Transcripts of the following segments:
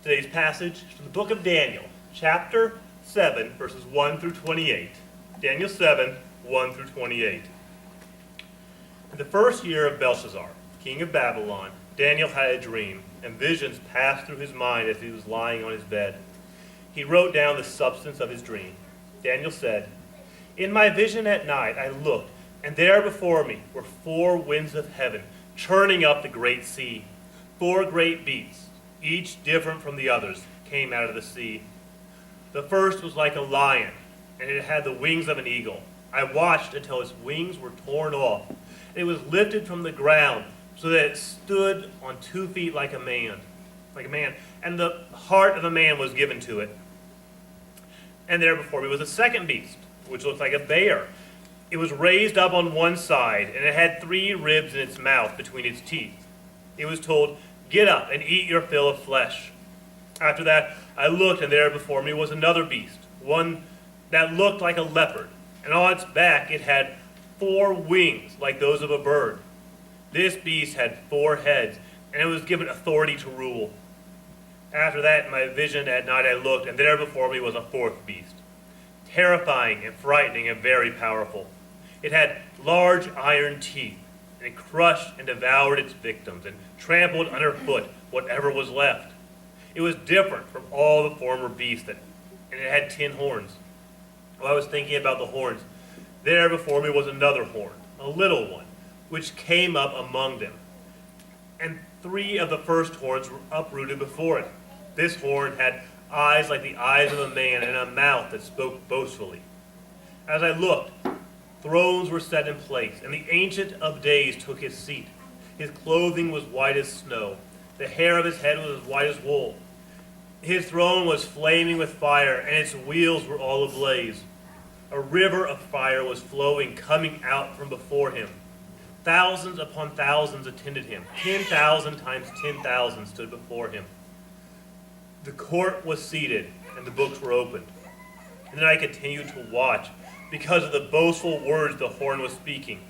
Today's passage is from the book of Daniel, chapter 7, verses 1 through 28. Daniel 7, 1 through 28. In the first year of Belshazzar, king of Babylon, Daniel had a dream, and visions passed through his mind as he was lying on his bed. He wrote down the substance of his dream. Daniel said, "In my vision at night I looked, and there before me were 4 winds of heaven, churning up the great sea. 4 great beasts, each different from the others, came out of the sea. The first was like a lion, and it had the wings of an eagle. I watched until its wings were torn off. It was lifted from the ground so that it stood on 2 feet like a man, and the heart of a man was given to it. And there before me was a second beast, which looked like a bear. It was raised up on one side, and it had 3 ribs in its mouth between its teeth. It was told, 'Get up and eat your fill of flesh.' After that I looked, and there before me was another beast, one that looked like a leopard, and on its back it had 4 wings like those of a bird. This beast had 4 heads, and it was given authority to rule. After that, in my vision at night I looked, and there before me was a 4th beast, terrifying and frightening and very powerful. It had large iron teeth, and it crushed and devoured its victims, and trampled underfoot whatever was left. It was different from all the former beasts, and it had 10 horns. While I was thinking about the horns, there before me was another horn, a little one, which came up among them. And 3 of the first horns were uprooted before it. This horn had eyes like the eyes of a man, and a mouth that spoke boastfully. As I looked, thrones were set in place, and the Ancient of Days took his seat. His clothing was white as snow. The hair of his head was as white as wool. His throne was flaming with fire, and its wheels were all ablaze. A river of fire was flowing, coming out from before him. Thousands upon thousands attended him. 10,000 times 10,000 stood before him. The court was seated, and the books were opened. And then I continued to watch, because of the boastful words the horn was speaking.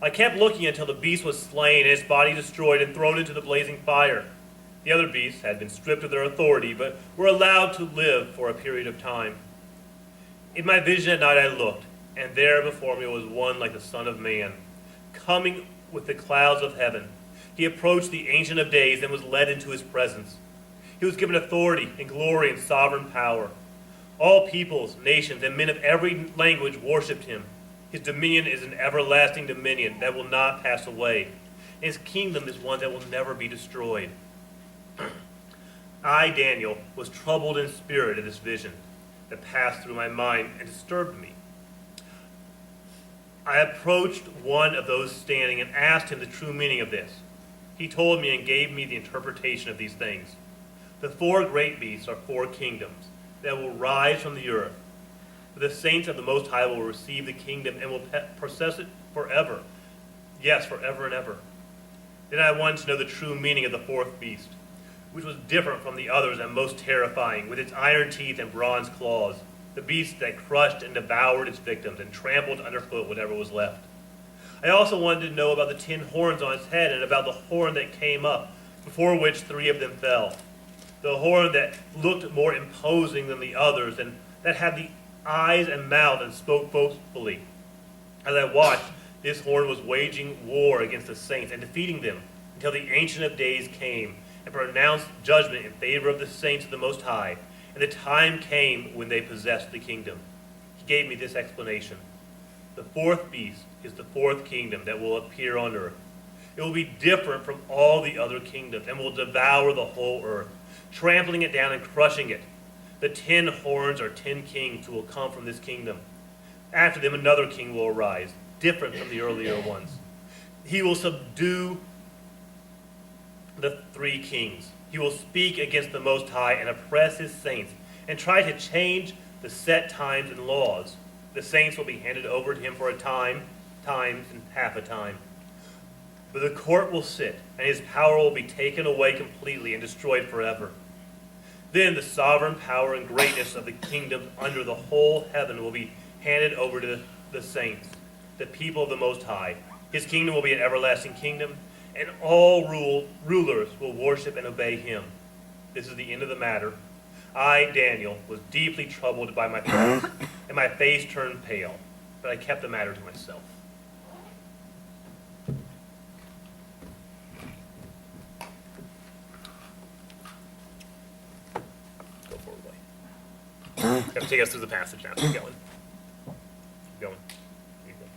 I kept looking until the beast was slain and its body destroyed and thrown into the blazing fire. The other beasts had been stripped of their authority, but were allowed to live for a period of time. In my vision at night I looked, and there before me was one like the Son of Man, coming with the clouds of heaven. He approached the Ancient of Days and was led into his presence. He was given authority and glory and sovereign power. All peoples, nations, and men of every language worshipped him. His dominion is an everlasting dominion that will not pass away. And his kingdom is one that will never be destroyed. I, Daniel, was troubled in spirit at this vision that passed through my mind and disturbed me. I approached one of those standing and asked him the true meaning of this. He told me and gave me the interpretation of these things. The 4 great beasts are 4 kingdoms that will rise from the earth. The saints of the Most High will receive the kingdom and will possess it forever. Yes, forever and ever. Then I wanted to know the true meaning of the 4th beast, which was different from the others and most terrifying, with its iron teeth and bronze claws, the beast that crushed and devoured its victims and trampled underfoot whatever was left. I also wanted to know about the 10 horns on its head and about the horn that came up, before which 3 of them fell. The horn that looked more imposing than the others, and that had the eyes and mouth and spoke boastfully. As I watched, this horn was waging war against the saints and defeating them until the Ancient of Days came and pronounced judgment in favor of the saints of the Most High, and the time came when they possessed the kingdom. He gave me this explanation. The 4th beast is the 4th kingdom that will appear on earth. It will be different from all the other kingdoms and will devour the whole earth, trampling it down and crushing it. The 10 horns are 10 kings who will come from this kingdom. After them another king will arise, different from the earlier ones. He will subdue the 3 kings. He will speak against the Most High and oppress his saints and try to change the set times and laws. The saints will be handed over to him for a time, times, and half a time. But the court will sit, and his power will be taken away completely and destroyed forever. Then the sovereign power and greatness of the kingdoms under the whole heaven will be handed over to the saints, the people of the Most High. His kingdom will be an everlasting kingdom, and all rulers will worship and obey him. this is the end of the matter. I, Daniel, was deeply troubled by my thoughts, and my face turned pale, but I kept the matter to myself. Go forward, Blake. Have to take us through the passage now. Keep going. Keep going. Keep going.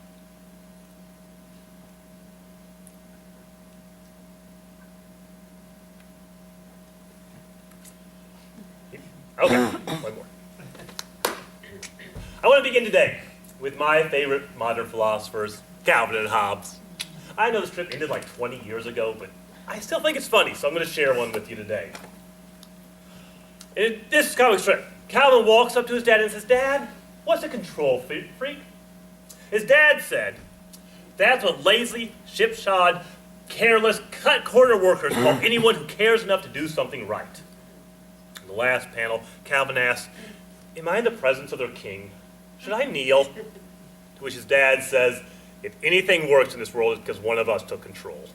Okay, one more. I want to begin today with my favorite modern philosophers, Calvin and Hobbes. I know this trip ended like 20 years ago, but I still think it's funny, so I'm going to share one with you today. In this comic strip, Calvin walks up to his dad and says, "Dad, what's a control freak?" His dad said, "That's what lazy, shipshod, careless, cut-corner workers call anyone who cares enough to do something right." In the last panel, Calvin asks, "Am I in the presence of their king? Should I kneel?" To which his dad says, "If anything works in this world, it's because one of us took control."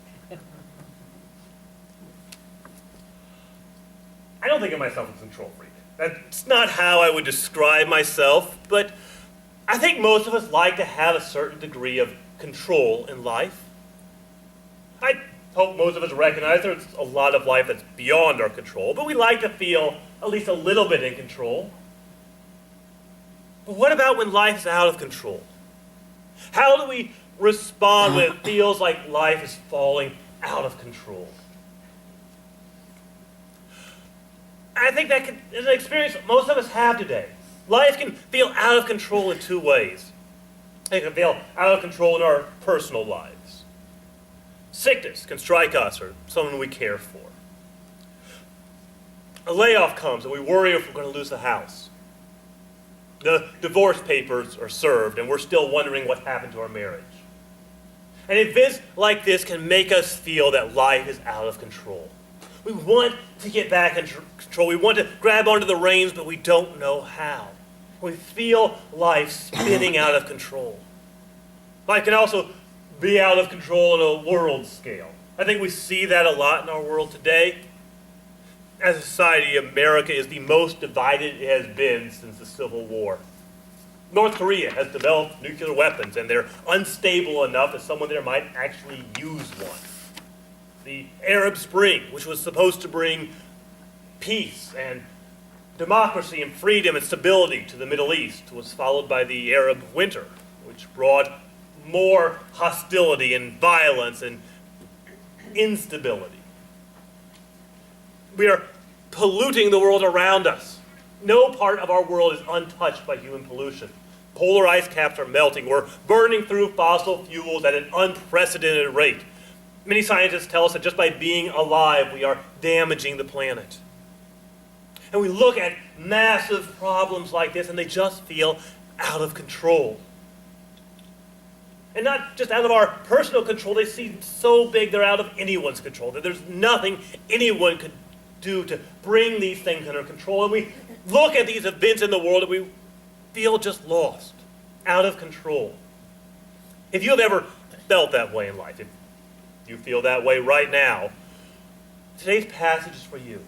I don't think of myself as a control freak. That's not how I would describe myself, but I think most of us like to have a certain degree of control in life. I hope most of us recognize there's a lot of life that's beyond our control, but we like to feel at least a little bit in control. But what about when life is out of control? How do we respond when it feels like life is falling out of control? I think that is an experience most of us have today. Life can feel out of control in two ways. It can feel out of control in our personal lives. Sickness can strike us or someone we care for. A layoff comes and we worry if we're going to lose the house. The divorce papers are served and we're still wondering what happened to our marriage. And events like this can make us feel that life is out of control. We want to get back in control. We want to grab onto the reins, but we don't know how. We feel life spinning out of control. Life can also be out of control on a world scale. I think we see that a lot in our world today. As a society, America is the most divided it has been since the Civil War. North Korea has developed nuclear weapons, and they're unstable enough that someone there might actually use one. The Arab Spring, which was supposed to bring peace and democracy and freedom and stability to the Middle East, was followed by the Arab Winter, which brought more hostility and violence and instability. We are polluting the world around us. No part of our world is untouched by human pollution. Polar ice caps are melting. We're burning through fossil fuels at an unprecedented rate. Many scientists tell us that just by being alive, we are damaging the planet. And we look at massive problems like this, and they just feel out of control. And not just out of our personal control, they seem so big they're out of anyone's control, that there's nothing anyone could do to bring these things under control. And we look at these events in the world and we feel just lost, out of control. If you have ever felt that way in life, if you feel that way right now, today's passage is for you.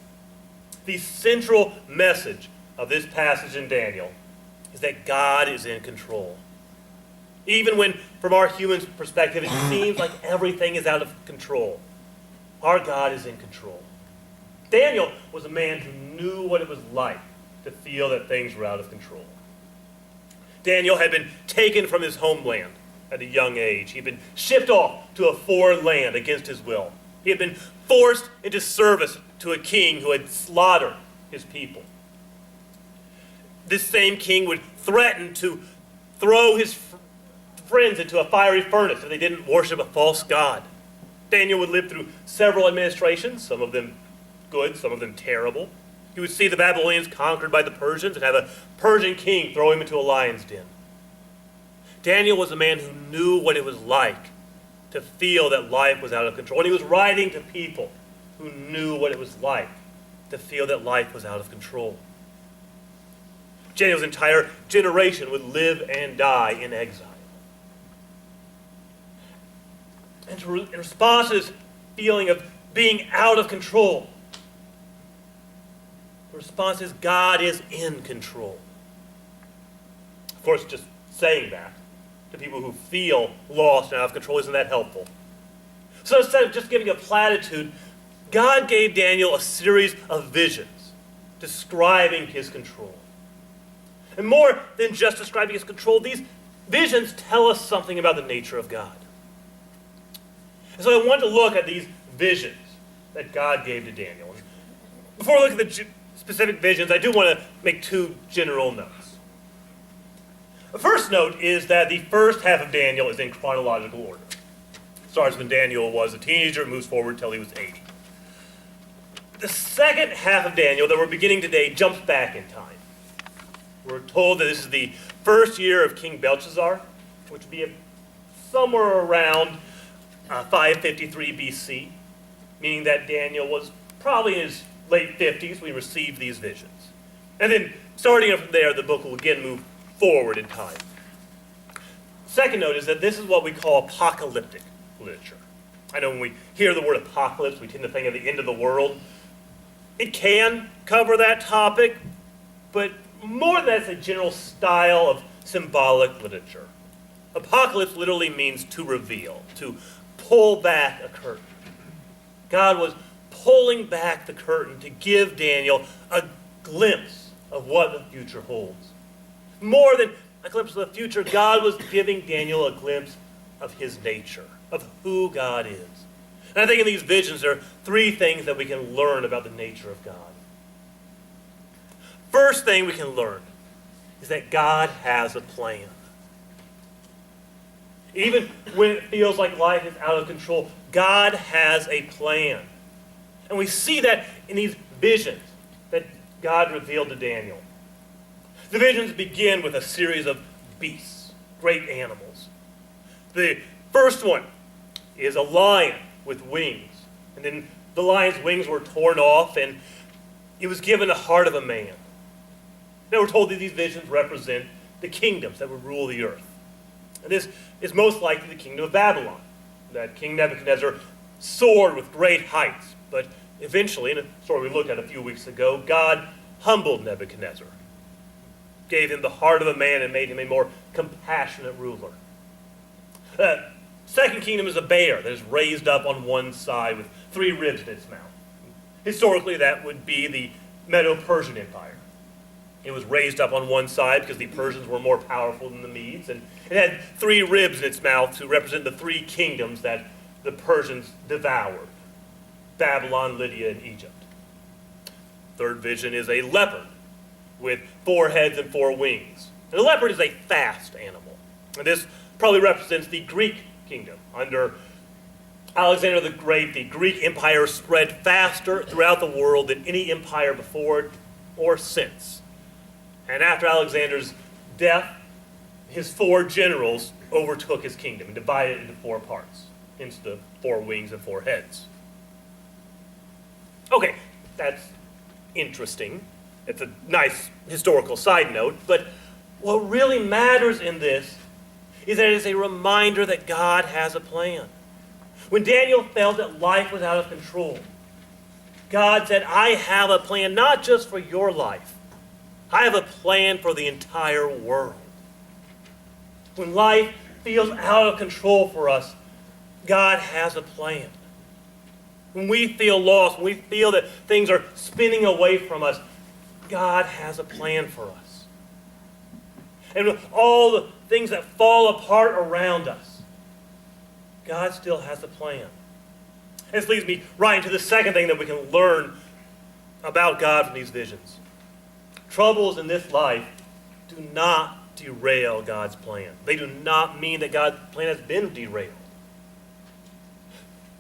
The central message of this passage in Daniel is that God is in control. Even when, from our human perspective, it seems like everything is out of control, our God is in control. Daniel was a man who knew what it was like to feel that things were out of control. Daniel had been taken from his homeland at a young age. He had been shipped off to a foreign land against his will. He had been forced into service to a king who had slaughtered his people. This same king would threaten to throw his friends into a fiery furnace if they didn't worship a false god. Daniel would live through several administrations, some of them good, some of them terrible. He would see the Babylonians conquered by the Persians and have a Persian king throw him into a lion's den. Daniel was a man who knew what it was like to feel that life was out of control. And he was writing to people who knew what it was like to feel that life was out of control. Daniel's entire generation would live and die in exile. And in response to this feeling of being out of control, The response is God is in control. Of course, just saying that to people who feel lost and out of control isn't that helpful. So instead of just giving a platitude, God gave Daniel a series of visions describing his control. And more than just describing his control, these visions tell us something about the nature of God. And so I want to look at these visions that God gave to Daniel. And before I look at the specific visions, I do want to make two general notes. The first note is that the first half of Daniel is in chronological order. It starts when Daniel was a teenager and moves forward until he was 80. The second half of Daniel that we're beginning today jumps back in time. We're told that this is the first year of King Belshazzar, which would be somewhere around 553 BC, meaning that Daniel was probably in his late 50s when he received these visions. And then starting from there, the book will again move forward in time. Second note is that this is what we call apocalyptic literature. I know when we hear the word apocalypse, we tend to think of the end of the world. It can cover that topic, but more than that, it's a general style of symbolic literature. Apocalypse literally means to reveal, to pull back a curtain. God was pulling back the curtain to give Daniel a glimpse of what the future holds. More than a glimpse of the future, God was giving Daniel a glimpse of his nature, of who God is. And I think in these visions there are three things that we can learn about the nature of God. First thing we can learn is that God has a plan. Even when it feels like life is out of control, God has a plan. And we see that in these visions that God revealed to Daniel. The visions begin with a series of beasts, great animals. The first one is a lion with wings. And then the lion's wings were torn off, and it was given the heart of a man. Now we're told that these visions represent the kingdoms that would rule the earth. And this is most likely the kingdom of Babylon, that King Nebuchadnezzar soared with great heights. But eventually, in a story we looked at a few weeks ago, God humbled Nebuchadnezzar, gave him the heart of a man, and made him a more compassionate ruler. The second kingdom is a bear that is raised up on one side with 3 ribs in its mouth. Historically, that would be the Medo-Persian Empire. It was raised up on one side because the Persians were more powerful than the Medes, and it had 3 ribs in its mouth to represent the 3 kingdoms that the Persians devoured: Babylon, Lydia, and Egypt. Third vision is a leopard with 4 heads and 4 wings. And the leopard is a fast animal. And this probably represents the Greek kingdom. Under Alexander the Great, the Greek Empire spread faster throughout the world than any empire before it or since. And after Alexander's death, his 4 generals overtook his kingdom and divided it into 4 parts, into the 4 wings and 4 heads. Okay, that's interesting. It's a nice historical side note, but what really matters in this is that it is a reminder that God has a plan. When Daniel felt that life was out of control, God said, I have a plan not just for your life. I have a plan for the entire world. When life feels out of control for us, God has a plan. When we feel lost, when we feel that things are spinning away from us, God has a plan for us. And with all the things that fall apart around us, God still has a plan. And this leads me right into the second thing that we can learn about God from these visions. Troubles in this life do not derail God's plan. They do not mean that God's plan has been derailed.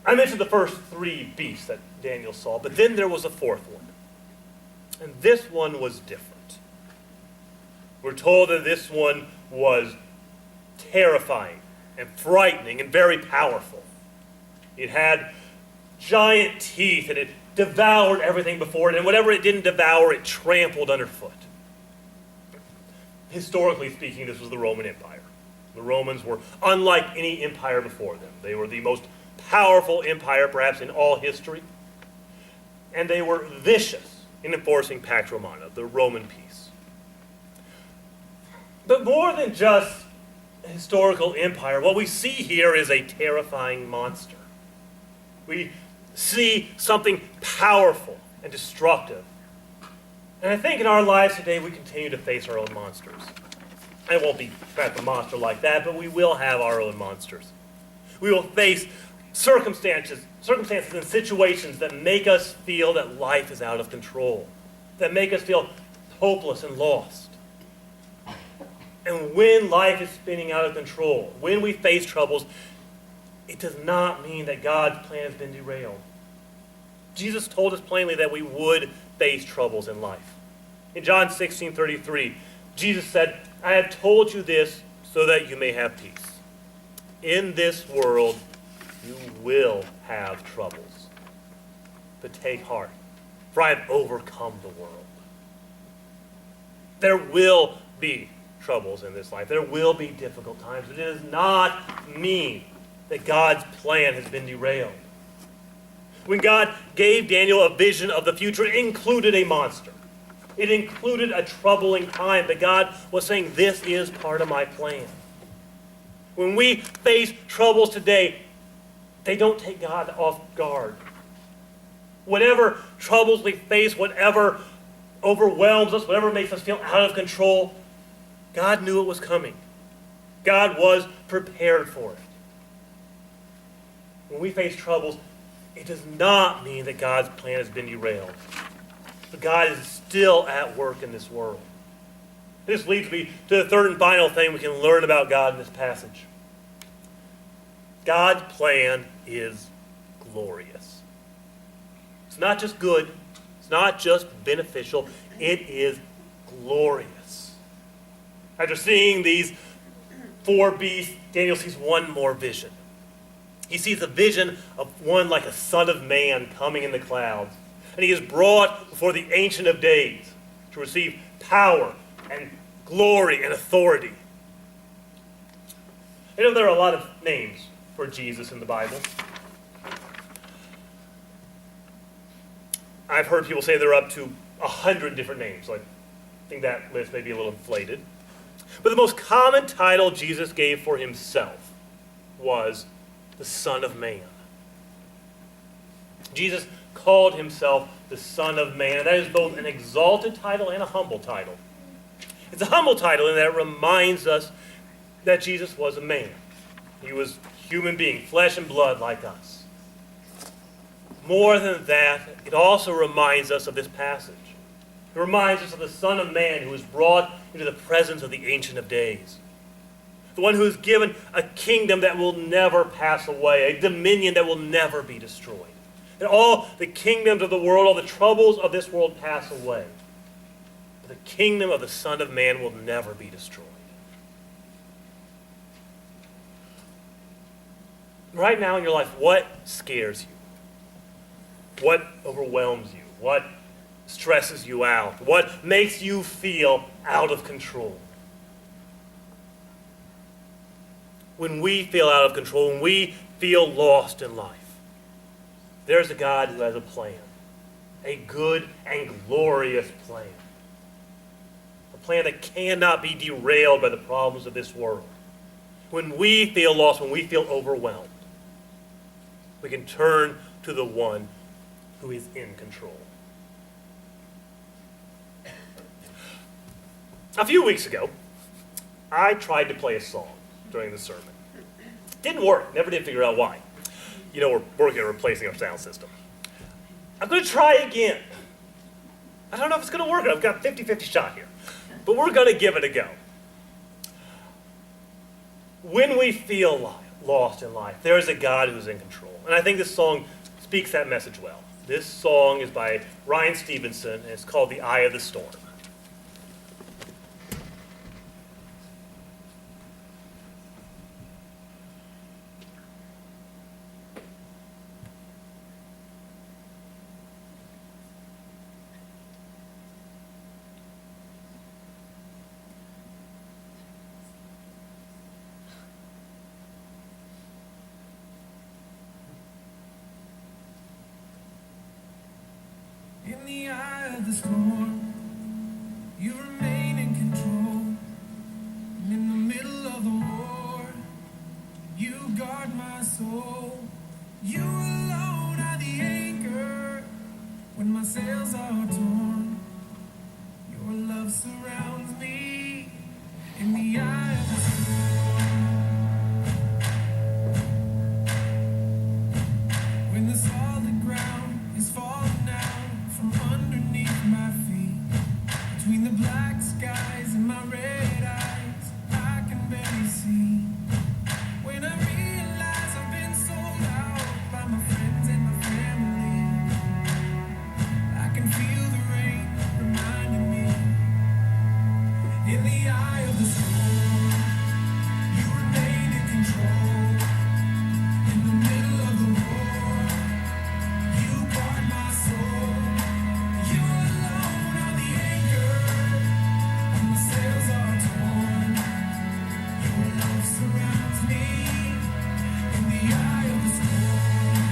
I mentioned the first 3 beasts that Daniel saw, but then there was a 4th one. And this one was different. We're told that this one was terrifying and frightening and very powerful. It had giant teeth, and it devoured everything before it, and whatever it didn't devour, it trampled underfoot. Historically speaking, this was the Roman Empire. The Romans were unlike any empire before them. They were the most powerful empire perhaps in all history, and they were vicious in enforcing Pax Romana, the Roman peace. But more than just a historical empire, what we see here is a terrifying monster. We see something powerful and destructive. And I think in our lives today we continue to face our own monsters. It won't be a monster like that, but we will have our own monsters. We will face circumstances and situations that make us feel that life is out of control, that make us feel hopeless and lost. And when life is spinning out of control, when we face troubles, it does not mean that God's plan has been derailed. Jesus told us plainly that we would face troubles in life. In John 16:33, Jesus said, "I have told you this so that you may have peace. In this world, you will have troubles. But take heart, for I have overcome the world." There will be troubles in this life. There will be difficult times. But it does not mean that God's plan has been derailed. When God gave Daniel a vision of the future, it included a monster. It included a troubling time, but God was saying, this is part of my plan. When we face troubles today, they don't take God off guard. Whatever troubles we face, whatever overwhelms us, whatever makes us feel out of control, God knew it was coming. God was prepared for it. When we face troubles, it does not mean that God's plan has been derailed. But God is still at work in this world. This leads me to the third and final thing we can learn about God in this passage. God's plan is glorious. It's not just good. It's not just beneficial. It is glorious. After seeing these four beasts, Daniel sees one more vision. He sees a vision of one like a son of man coming in the clouds. And he is brought before the Ancient of Days to receive power and glory and authority. You know, there are a lot of names for Jesus in the Bible. I've heard people say there are up to 100 different names. I think that list may be a little inflated. But the most common title Jesus gave for himself was the Son of Man. Jesus called himself the Son of Man. That is both an exalted title and a humble title. It's a humble title in that it reminds us that Jesus was a man. He was a human being, flesh and blood like us. More than that, it also reminds us of this passage. It reminds us of the Son of Man who was brought into the presence of the Ancient of Days. The one who is given a kingdom that will never pass away, a dominion that will never be destroyed. And all the kingdoms of the world, all the troubles of this world pass away. But the kingdom of the Son of Man will never be destroyed. Right now in your life, what scares you? What overwhelms you? What stresses you out? What makes you feel out of control? When we feel out of control, when we feel lost in life, there's a God who has a plan, a good and glorious plan, a plan that cannot be derailed by the problems of this world. When we feel lost, when we feel overwhelmed, we can turn to the one who is in control. A few weeks ago, I tried to play a song during the sermon. Didn't work. Never did figure out why. You know, we're working on replacing our sound system. I'm going to try again. I don't know if it's going to work. I've got a 50-50 shot here. But we're going to give it a go. When we feel lost in life, there is a God who's in control. And I think this song speaks that message well. This song is by Ryan Stevenson, and it's called The Eye of the Storm. In In the eye of the storm, you remain in control. And in the middle of the war, you guard my soul. You alone are the anchor when my sails are torn. Your love surrounds me in the eye of the storm. When the solid ground is falling out from underneath my feet, between the black skies and my red eyes, I can barely see. When I realize I've been sold out by my friends and my family, I can feel the rain reminding me. In the eye of the storm, you remain in control. In the middle of the war, you guard my soul. You alone are the anchor when the sails are torn. Your love surrounds me in the eye of the storm.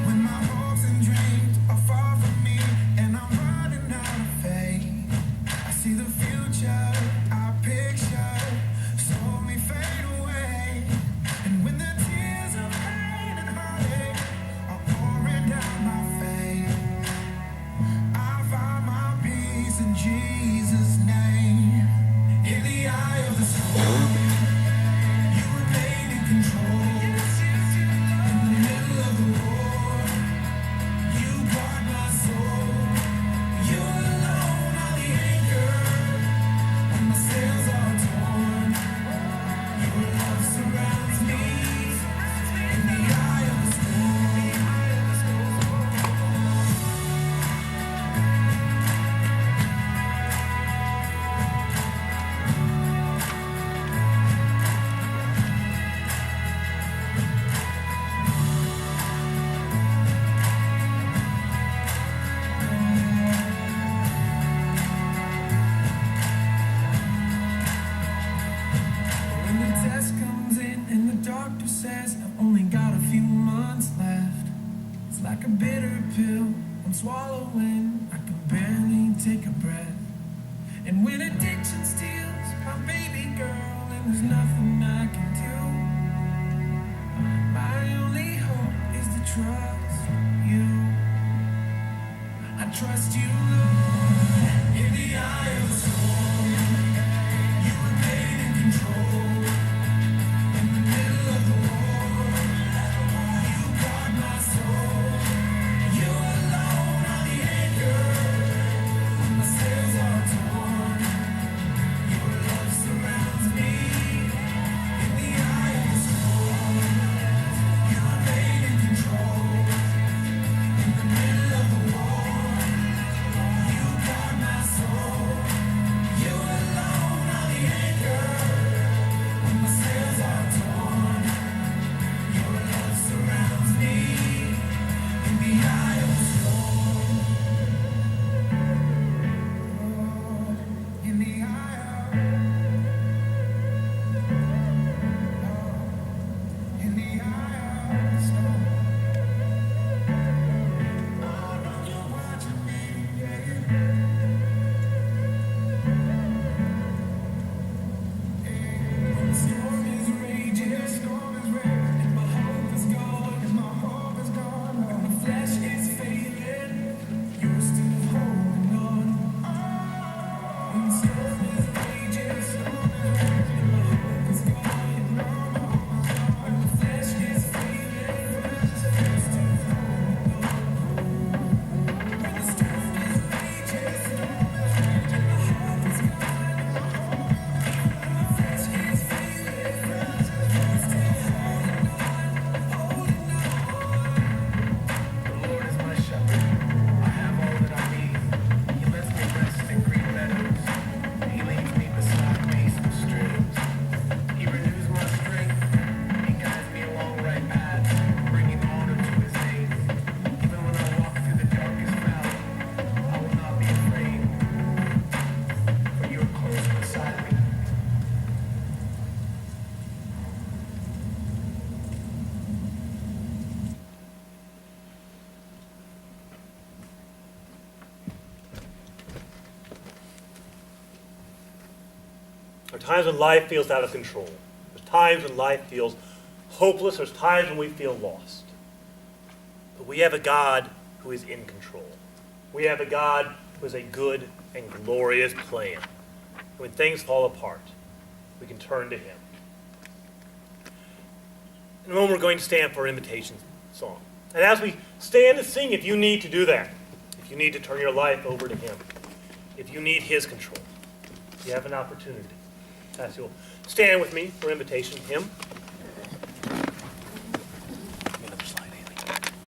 When my hopes and dreams are far from me and I'm running out of faith, I see the future I picture slowly fade away. And when the tears of pain and heartache are pouring down my face, I find my peace in Jesus' name. In the eye of the storm, you remain in control. In the middle of the war, you guard my soul. You alone are the anchor when my sails are torn. Your love surrounds me in the eye of the storm. When the test comes in and the doctor says I've only got a few months left, it's like a bitter pill I'm swallowing. I can barely take a breath. And when addiction steals my baby girl and there's nothing I can do, my only hope is to trust you. I trust you, Lord. In the eye of the storm, you remain in control. In the middle of the war, you guard my soul. You alone are the anchor when my sails are torn. Your love surrounds me in the eye of the storm. You remain in control. In the middle of the war, you guard my soul. You alone are the anchor when my sails are torn. Your love surrounds me in the eye of the storm. In the eye of, in the eye of the storm. I know you're watching me, yeah. When the storm is raging, and my hope is gone, when the flesh is fading, you're still holding on. When the storm is raging, and my hope is gone, when the flesh is fading, you're still holding on. When the storm is raging, and my hope is gone, when the flesh is fading, you're still holding on. The Lord is my shepherd. I have all that I need. He lets me rest in green meadows. He leads me are times when life feels out of control. There's times when life feels hopeless. There's times when we feel lost. But we have a God who is in control. We have a God who has a good and glorious plan. When things fall apart, we can turn to him. In a moment, we're going to stand for our invitation song. And as we stand and sing, if you need to do that, if you need to turn your life over to him, if you need his control, you have an opportunity. As you'll stand with me for invitation hymn.